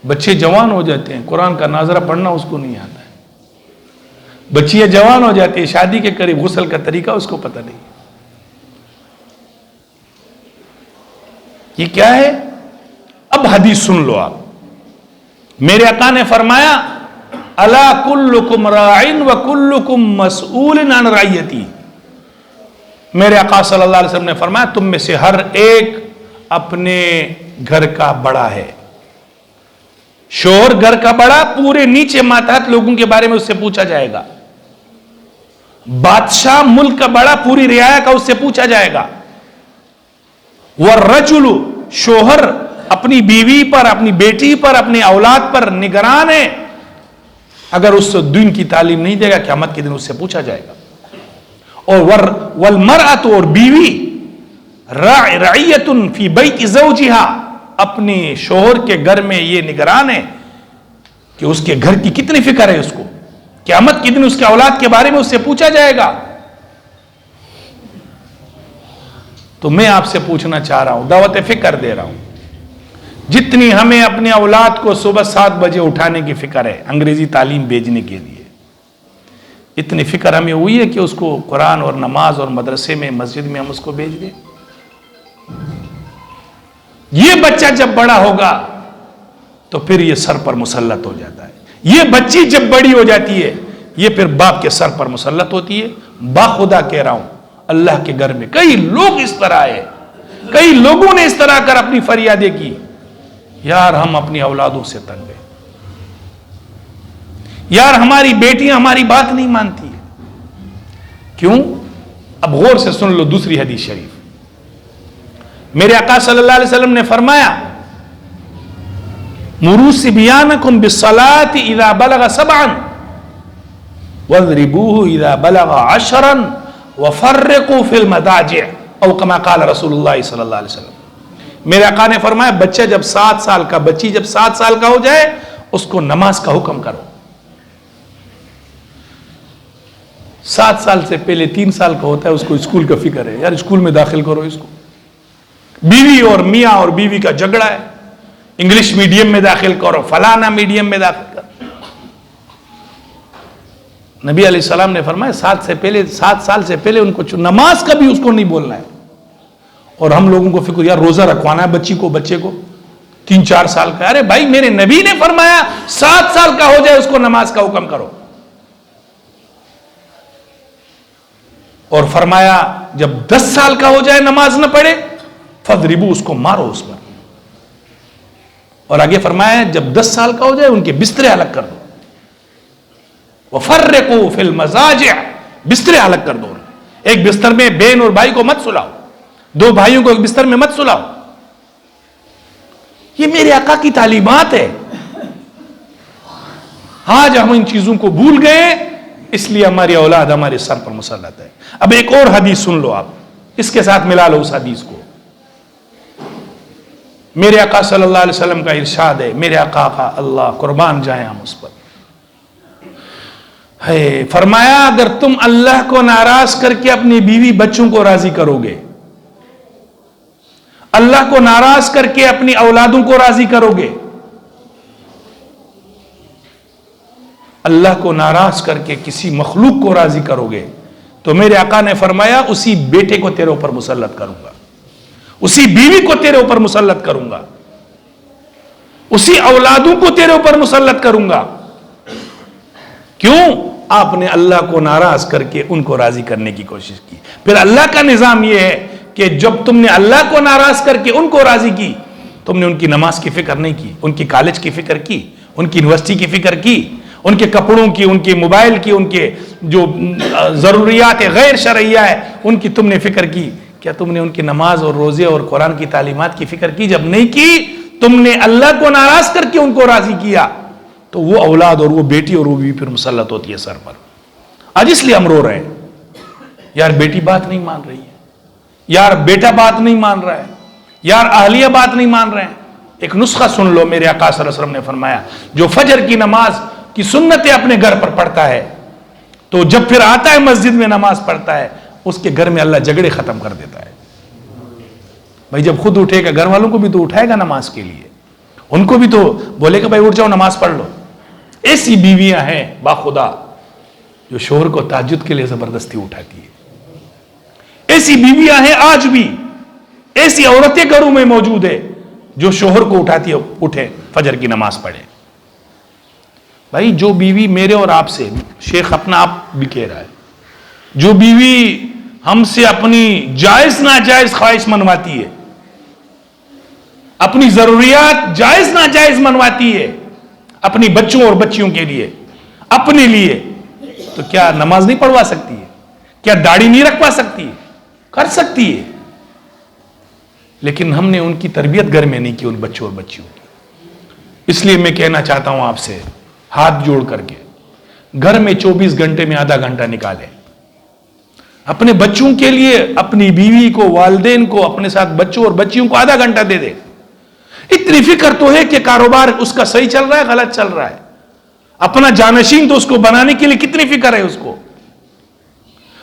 بچے جوان ہو جاتے ہیں، قرآن کا ناظرہ پڑھنا اس کو نہیں آتا ہے. بچیاں جوان ہو جاتی ہیں، شادی کے قریب غسل کا طریقہ اس کو پتہ نہیں. یہ کیا ہے؟ اب حدیث سن لو آپ. میرے آقا نے فرمایا الا کلکم راعٍ وکلکم مسئول عن رعیتی. میرے آقا صلی اللہ علیہ وسلم نے فرمایا تم میں سے ہر ایک اپنے گھر کا بڑا ہے. شوہر گھر کا بڑا، پورے نیچے ماتحت لوگوں کے بارے میں اس سے پوچھا جائے گا. بادشاہ ملک کا بڑا، پوری رعایا کا اس سے پوچھا جائے گا. والرجل، شوہر اپنی بیوی پر، اپنی بیٹی پر، اپنی اولاد پر نگران ہے. اگر اس سے دین کی تعلیم نہیں دے گا قیامت کے دن اس سے پوچھا جائے گا. اور والمرأة، اور بیوی رعیۃ فی بیت زوجها، اپنے شوہر کے گھر میں یہ نگران ہے کہ اس کے گھر کی کتنی فکر ہے اس کو. قیامت کے دن اس کے اولاد کے بارے میں اس سے پوچھا جائے گا. تو میں آپ سے پوچھنا چاہ رہا ہوں، دعوت فکر دے رہا ہوں. جتنی ہمیں اپنے اولاد کو صبح 7 بجے اٹھانے کی فکر ہے انگریزی تعلیم بھیجنے کے لیے، اتنی فکر ہمیں ہوئی ہے کہ اس کو قرآن اور نماز اور مدرسے میں، مسجد میں ہم اس کو بھیج دیں. یہ بچہ جب بڑا ہوگا تو پھر یہ سر پر مسلط ہو جاتا ہے. یہ بچی جب بڑی ہو جاتی ہے یہ پھر باپ کے سر پر مسلط ہوتی ہے. باخدا کہہ رہا ہوں، اللہ کے گھر میں کئی لوگ اس طرح آئے، کئی لوگوں نے اس طرح کر اپنی فریادیں کی. یار ہم اپنی اولادوں سے تنگ ہیں، یار ہماری بیٹیاں ہماری بات نہیں مانتی. کیوں؟ اب غور سے سن لو دوسری حدیث شریف. میرے آقا صلی اللہ علیہ وسلم نے فرمایا مروا صبیانکم بالصلاۃ اذا بلغ 7 واضربوه اذا بلغ 10 وفرقوا في المضاجع او كما قال رسول اللہ صلی اللہ علیہ وسلم. میرے آقا نے فرمایا بچہ جب 7 سال کا، بچی جب 7 سال کا ہو جائے اس کو نماز کا حکم کرو. 7 سال سے پہلے 3 سال کا ہوتا ہے اس کو اسکول کا فکر ہے، یار اسکول میں داخل کرو اس کو. بیوی اور میاں اور بیوی کا جھگڑا ہے، انگلش میڈیم میں داخل کرو، فلانا میڈیم میں داخل کرو. نبی علیہ السلام نے فرمایا 7 سال سے پہلے ان کو نماز کا بھی اس کو نہیں بولنا ہے. اور ہم لوگوں کو فکر یار روزہ رکھوانا ہے بچے کو 3-4 سال کا. ارے بھائی میرے نبی نے فرمایا 7 سال کا ہو جائے اس کو نماز کا حکم کرو. اور فرمایا جب 10 سال کا ہو جائے نماز نہ پڑھے فضربو، اس کو مارو اس پر. اور آگے فرمایا جب 10 سال کا ہو جائے ان کے بسترے الگ کر دو. وفرقوا فی المضاجع، بسترے الگ کر دو. ایک بستر میں بہن اور بھائی کو مت سلاؤ، 2 بھائیوں کو ایک بستر میں مت سلاؤ. یہ میرے آقا کی تعلیمات ہے. آج ہم ان چیزوں کو بھول گئے، اس لیے ہماری اولاد ہمارے سر پر مسلط ہے. اب ایک اور حدیث سن لو آپ، اس کے ساتھ ملا لو اس حدیث کو. میرے آقا صلی اللہ علیہ وسلم کا ارشاد ہے، میرے آقا کا اللہ قربان جائیں ہم اس پر، ہے فرمایا اگر تم اللہ کو ناراض کر کے اپنی بیوی بچوں کو راضی کرو گے، اللہ کو ناراض کر کے اپنی اولادوں کو راضی کرو گے، اللہ کو ناراض کر کے کسی مخلوق کو راضی کرو گے، تو میرے آقا نے فرمایا اسی بیٹے کو تیرے اوپر مسلط کروں گا، اسی بیوی کو تیرے اوپر مسلط کروں گا، اسی اولادوں کو تیرے اوپر مسلط کروں گا. کیوں؟ آپ نے اللہ کو ناراض کر کے ان کو راضی کرنے کی کوشش کی. پھر اللہ کا نظام یہ ہے کہ جب تم نے اللہ کو ناراض کر کے ان کو راضی کی، تم نے ان کی نماز کی فکر نہیں کی، ان کی کالج کی فکر کی، ان کی یونیورسٹی کی فکر کی، ان کے کپڑوں کی، ان کے موبائل کی، ان کے جو ضروریات غیر شرعیہ ہے ان کی تم نے فکر کی. کیا تم نے ان کی نماز اور روزے اور قرآن کی تعلیمات کی فکر کی؟ جب نہیں کی، تم نے اللہ کو ناراض کر کے ان کو راضی کیا، تو وہ اولاد اور وہ بیٹی اور وہ بھی پھر مسلط ہوتی ہے سر پر. آج اس لیے ہم رو رہے ہیں، یار بیٹی بات نہیں مان رہی ہے، یار بیٹا بات نہیں مان رہا ہے، یار اہلیہ بات نہیں مان رہے ہیں. ایک نسخہ سن لو، میرے آقا صلی اللہ علیہ وسلم نے فرمایا جو فجر کی نماز کی سنتیں اپنے گھر پر پڑھتا ہے تو جب پھر آتا ہے مسجد میں نماز پڑھتا ہے، اس کے گھر میں اللہ جھگڑے ختم کر دیتا ہے. بھائی جب خود اٹھے گا گھر والوں کو بھی تو اٹھائے گا نماز کے لیے. ان کو بھی تو بولے کہ بھائی اٹھ جاؤ نماز پڑھ لو. ایسی بیویاں ہیں باخدا جو شوہر کو تہجد کے لیے زبردستی اٹھاتی ہے. ایسی بیویاں ہیں آج بھی, ایسی عورتیں گھروں میں موجود ہے جو شوہر کو اٹھاتی ہے, اٹھے فجر کی نماز پڑھے. بھائی جو بیوی میرے اور آپ سے, شیخ اپنا آپ بھی کہہ رہا ہے, جو بیوی ہم سے اپنی جائز ناجائز خواہش منواتی ہے, اپنی ضروریات جائز ناجائز منواتی ہے اپنی بچوں اور بچیوں کے لیے, اپنے لیے, تو کیا نماز نہیں پڑھوا سکتی ہے؟ کیا داڑھی نہیں رکھوا سکتی ہے؟ کر سکتی ہے. لیکن ہم نے ان کی تربیت گھر میں نہیں کی, ان بچوں اور بچیوں کی. اس لیے میں کہنا چاہتا ہوں آپ سے ہاتھ جوڑ کر کے, گھر میں 24 گھنٹے میں آدھا گھنٹہ نکالیں اپنے بچوں کے لیے, اپنی بیوی کو, والدین کو, اپنے ساتھ بچوں اور بچیوں کو آدھا گھنٹہ دے دے. اتنی فکر تو ہے کہ کاروبار اس کا صحیح چل رہا ہے غلط چل رہا ہے, اپنا جانشین تو اس کو بنانے کے لیے کتنی فکر ہے اس کو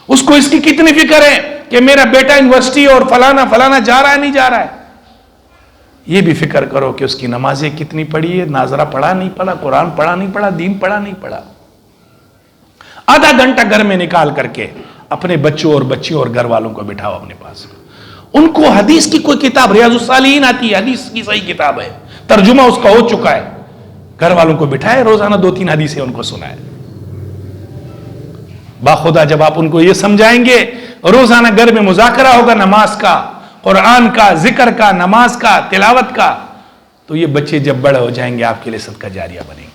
اس کی کتنی فکر ہے کہ میرا بیٹا یونیورسٹی اور فلانا فلانا جا رہا ہے نہیں جا رہا ہے. یہ بھی فکر کرو کہ اس کی نمازیں کتنی پڑھی ہے, ناظرہ پڑھا نہیں پڑھا, قرآن پڑھا نہیں پڑھا, دین پڑھا نہیں پڑھا. آدھا گھنٹہ گھر میں نکال کر کے اپنے بچوں اور بچیوں اور گھر والوں کو بٹھاؤ اپنے پاس. ان کو حدیث کی کوئی کتاب, ریاض الصالحین آتی ہے, حدیث کی صحیح کتاب ہے, ترجمہ اس کا ہو چکا ہے, گھر والوں کو بٹھائے, روزانہ 2-3 حدیثیں ان کو سنائے. باخدا جب آپ ان کو یہ سمجھائیں گے, روزانہ گھر میں مذاکرہ ہوگا نماز کا, قرآن کا, ذکر کا, نماز کا, تلاوت کا, تو یہ بچے جب بڑے ہو جائیں گے آپ کے لیے صدقہ جاریہ بنیں گے.